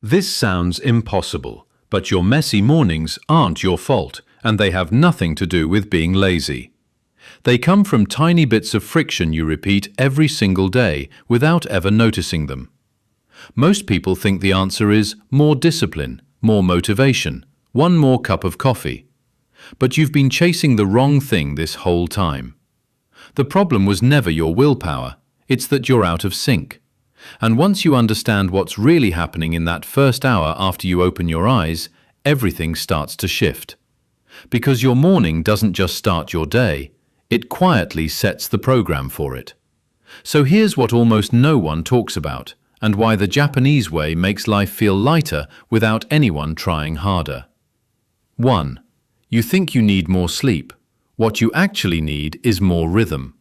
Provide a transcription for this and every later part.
This sounds impossible, but your messy mornings aren't your fault, and they have nothing to do with being lazy. They come from tiny bits of friction you repeat every single day without ever noticing them. Most people think the answer is more discipline, more motivation, one more cup of coffee. But you've been chasing the wrong thing this whole time. The problem was never your willpower, it's that you're out of sync. And once you understand what's really happening in that first hour after you open your eyes, everything starts to shift. Because your morning doesn't just start your day, it quietly sets the program for it. So here's what almost no one talks about, and why the Japanese way makes life feel lighter without anyone trying harder. 1. You think you need more sleep. What you actually need is more rhythm.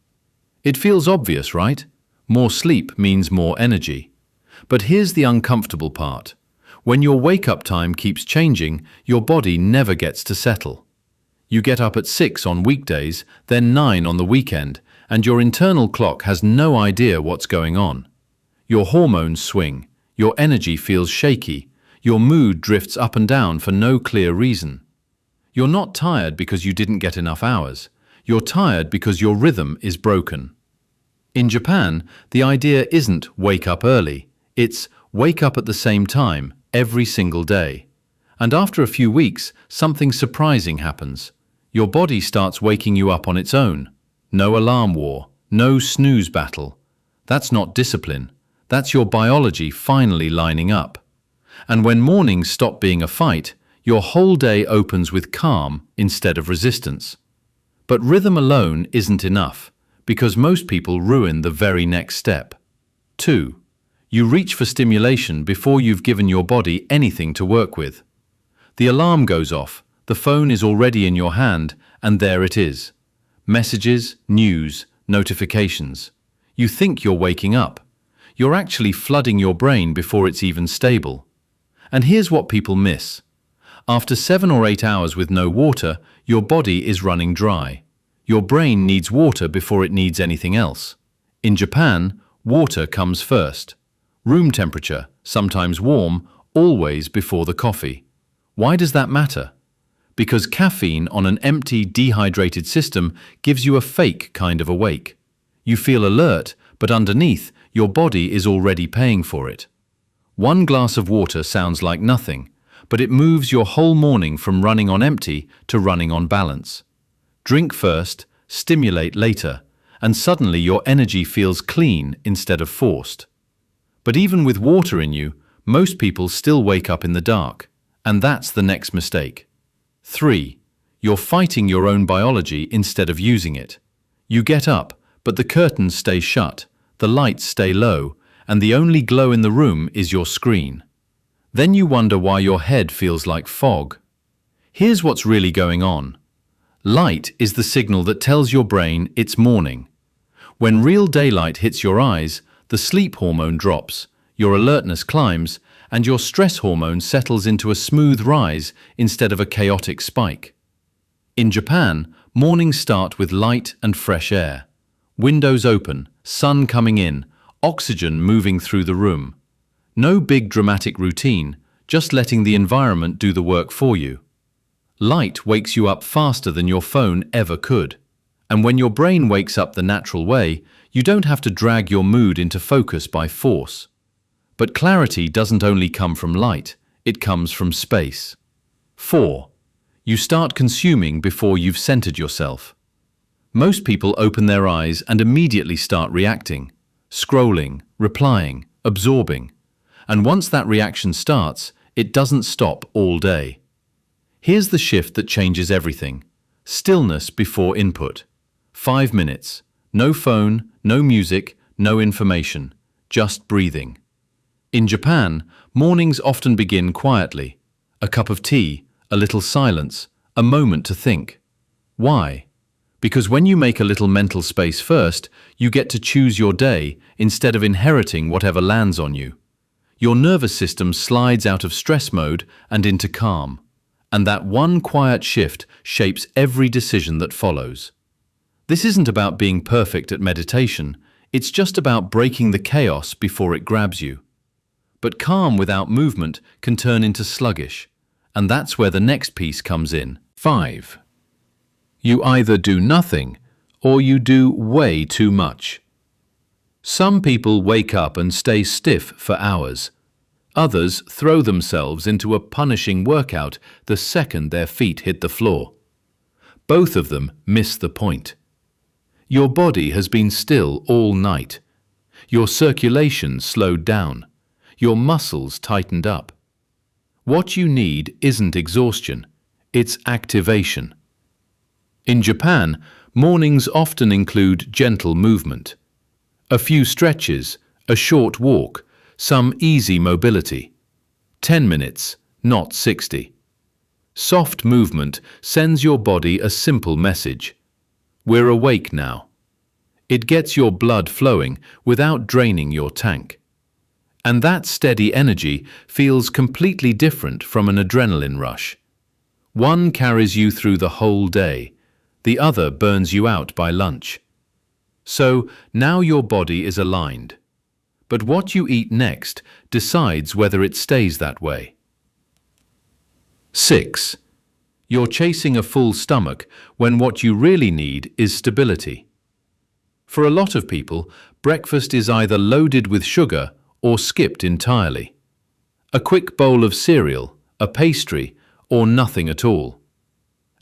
It feels obvious, right? More sleep means more energy. But here's the uncomfortable part. When your wake-up time keeps changing, your body never gets to settle. You get up at 6 on weekdays, then 9 on the weekend, and your internal clock has no idea what's going on. Your hormones swing, your energy feels shaky, your mood drifts up and down for no clear reason. You're not tired because you didn't get enough hours. You're tired because your rhythm is broken. In Japan, the idea isn't wake up early, it's wake up at the same time every single day. And after a few weeks, something surprising happens. Your body starts waking you up on its own. No alarm war, no snooze battle. That's not discipline. That's your biology finally lining up. And when mornings stop being a fight, your whole day opens with calm instead of resistance. But rhythm alone isn't enough, because most people ruin the very next step. 2. You reach for stimulation before you've given your body anything to work with. The alarm goes off, the phone is already in your hand, and there it is. Messages, news, notifications. You think you're waking up. You're actually flooding your brain before it's even stable. And here's what people miss. After 7 or 8 hours with no water, your body is running dry. Your brain needs water before it needs anything else. In Japan, water comes first. Room temperature, sometimes warm, always before the coffee. Why does that matter? Because caffeine on an empty, dehydrated system gives you a fake kind of awake. You feel alert, but underneath, your body is already paying for it. One glass of water sounds like nothing, but it moves your whole morning from running on empty to running on balance. Drink first, stimulate later, and suddenly your energy feels clean instead of forced. But even with water in you, most people still wake up in the dark, and that's the next mistake. 3. You're fighting your own biology instead of using it. You get up, but the curtains stay shut, the lights stay low, and the only glow in the room is your screen. Then you wonder why your head feels like fog. Here's what's really going on. Light is the signal that tells your brain it's morning. When real daylight hits your eyes, the sleep hormone drops, your alertness climbs, and your stress hormone settles into a smooth rise instead of a chaotic spike. In Japan, mornings start with light and fresh air. Windows open, sun coming in, oxygen moving through the room. No big dramatic routine, just letting the environment do the work for you. Light wakes you up faster than your phone ever could. And when your brain wakes up the natural way, you don't have to drag your mood into focus by force. But clarity doesn't only come from light, it comes from space. 4. You start consuming before you've centered yourself. Most people open their eyes and immediately start reacting, scrolling, replying, absorbing. And once that reaction starts, it doesn't stop all day. Here's the shift that changes everything. Stillness before input. 5 minutes. No phone, no music, no information. Just breathing. In Japan, mornings often begin quietly. A cup of tea, a little silence, a moment to think. Why? Because when you make a little mental space first, you get to choose your day instead of inheriting whatever lands on you. Your nervous system slides out of stress mode and into calm. And that one quiet shift shapes every decision that follows. This isn't about being perfect at meditation, it's just about breaking the chaos before it grabs you. But calm without movement can turn into sluggish, and that's where the next piece comes in. 5. You either do nothing or you do way too much. Some people wake up and stay stiff for hours. Others throw themselves into a punishing workout the second their feet hit the floor. Both of them miss the point. Your body has been still all night. Your circulation slowed down. Your muscles tightened up. What you need isn't exhaustion, it's activation. In Japan, mornings often include gentle movement. A few stretches, a short walk, some easy mobility. 10 minutes, not 60. Soft movement sends your body a simple message. We're awake now. It gets your blood flowing without draining your tank. And that steady energy feels completely different from an adrenaline rush. One carries you through the whole day. The other burns you out by lunch. So now your body is aligned. But what you eat next decides whether it stays that way. 6. You're chasing a full stomach when what you really need is stability. For a lot of people, breakfast is either loaded with sugar or skipped entirely. A quick bowl of cereal, a pastry, or nothing at all.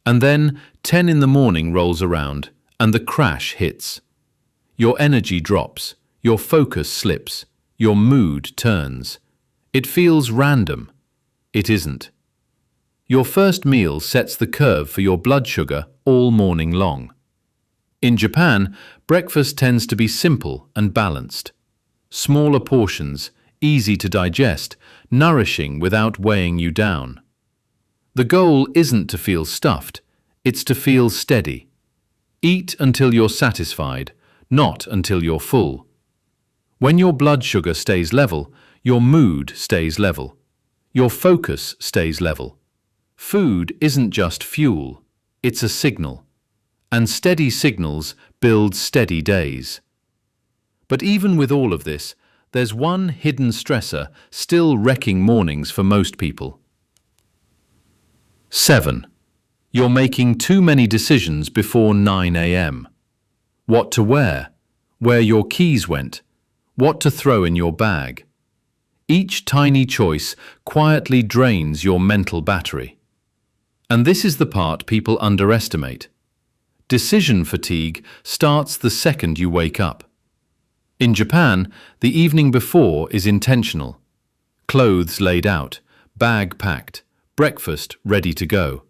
And then 10 in the morning rolls around and the crash hits. Your energy drops, your focus slips, your mood turns. It feels random. It isn't. Your first meal sets the curve for your blood sugar all morning long. In Japan, breakfast tends to be simple and balanced. Smaller portions, easy to digest, nourishing without weighing you down. The goal isn't to feel stuffed, it's to feel steady. Eat until you're satisfied, not until you're full. When your blood sugar stays level, your mood stays level. Your focus stays level. Food isn't just fuel, it's a signal. And steady signals build steady days. But even with all of this, there's one hidden stressor still wrecking mornings for most people. 7. You're making too many decisions before 9 a.m. What to wear, where your keys went, what to throw in your bag. Each tiny choice quietly drains your mental battery. And this is the part people underestimate. Decision fatigue starts the second you wake up. In Japan, the evening before is intentional. Clothes laid out, bag packed, breakfast ready to go.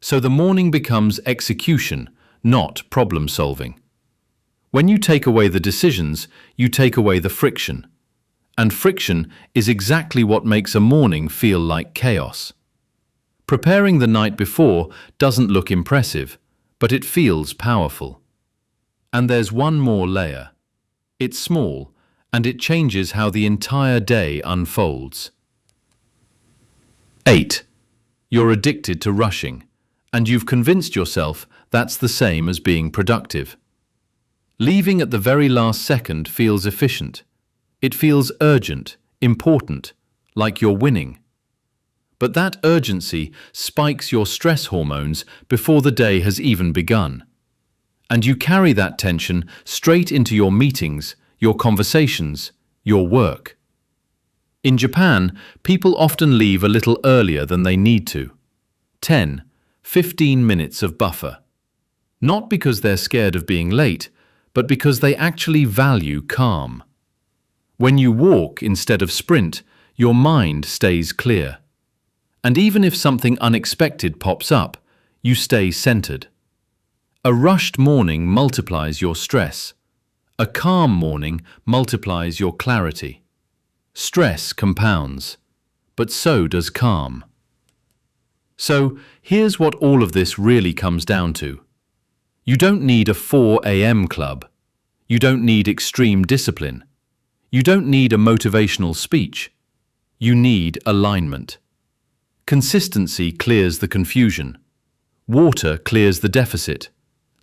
So the morning becomes execution, not problem solving. When you take away the decisions, you take away the friction. And friction is exactly what makes a morning feel like chaos. Preparing the night before doesn't look impressive, but it feels powerful. And there's one more layer. It's small, and it changes how the entire day unfolds. 8. You're addicted to rushing, and you've convinced yourself that's the same as being productive. Leaving at the very last second feels efficient. It feels urgent, important, like you're winning. But that urgency spikes your stress hormones before the day has even begun. And you carry that tension straight into your meetings, your conversations, your work. In Japan, people often leave a little earlier than they need to. 10, 15 minutes of buffer. Not because they're scared of being late, but because they actually value calm. When you walk instead of sprint, your mind stays clear. And even if something unexpected pops up, you stay centered. A rushed morning multiplies your stress. A calm morning multiplies your clarity. Stress compounds, but so does calm. So here's what all of this really comes down to. You don't need a 4 a.m. club. You don't need extreme discipline. You don't need a motivational speech. You need alignment. Consistency clears the confusion. Water clears the deficit.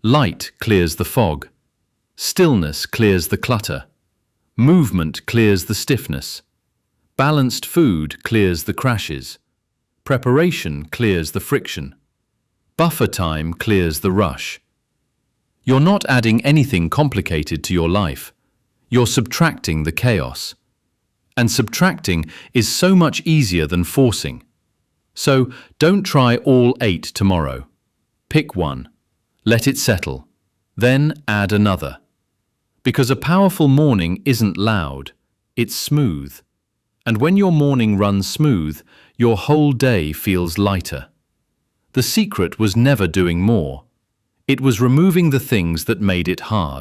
Light clears the fog. Stillness clears the clutter. Movement clears the stiffness. Balanced food clears the crashes. Preparation clears the friction. Buffer time clears the rush. You're not adding anything complicated to your life. You're subtracting the chaos. And subtracting is so much easier than forcing. So don't try all 8 tomorrow. Pick one. Let it settle. Then add another. Because a powerful morning isn't loud, it's smooth. And when your morning runs smooth, your whole day feels lighter. The secret was never doing more. It was removing the things that made it hard.